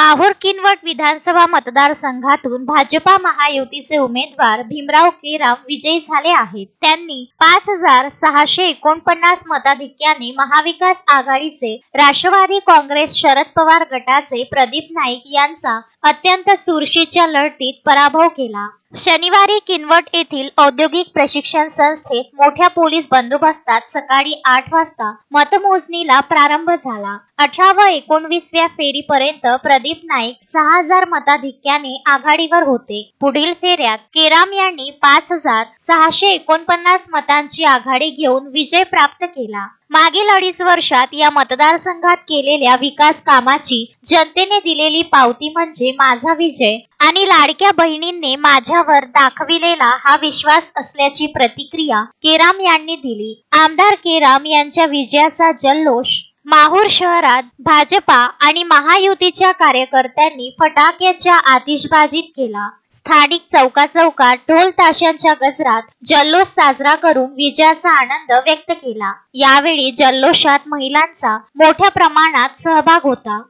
माहूर किनवट विधानसभा मतदारसंघातून भाजपा महायुतीचे उमेदवार भीमराव केराम विजयी झाले आहेत। त्यांनी 5649 मताधिक्याने महाविकास आघाडीचे राष्ट्रवादी काँग्रेस शरद पवार गटाचे प्रदीप नाईक यांचा अत्यंत चुरशीच्या लढतीत पराभव केला। शनिवारी किनवट येथील औद्योगिक प्रशिक्षण संस्थेत मोठ्या पोलीस बंदोबस्तात सकाळी 8 वाजता मतमोजणीला प्रारंभ झाला। 18 व 19व्या फेरीपर्यंत प्रदीप नाईक 6000 मताधिक्याने आघाडीवर होते। पुढील फेऱ्यात केराम यांनी 5649 मतांची आघाडी घेऊन विजय प्राप्त केला। मागील 2.5 वर्षात या मतदारसंघात केलेल्या विकास कामाची जनतेने दिलेली पावती म्हणजे माझा विजय आणि लाडक्या बहिणींनी माझ्यावर दाखविलेला हा विश्वास असल्याची प्रतिक्रिया केराम यांनी दिली। आमदार केराम यांच्या विजयाचा जल्लोष माहूर शहरात भाजपा आणि महायुतीच्या कार्यकर्त्यांनी फटाक्याच्या आतिषबाजीत केला। स्थानिक चौकात ढोल ताशांच्या गजरात जल्लोष साजरा करून विजयाचा आनंद व्यक्त केला। यावेळी जल्लोषात महिलांचा मोठ्या प्रमाणात सहभाग होता।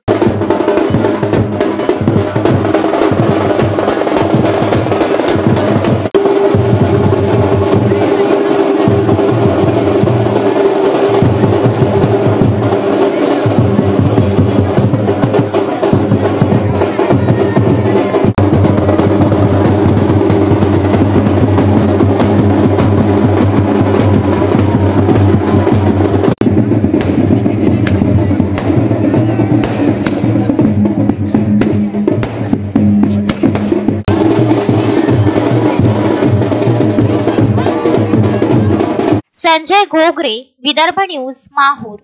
संजय घोगरे, विदर्भ न्यूज, माहूर।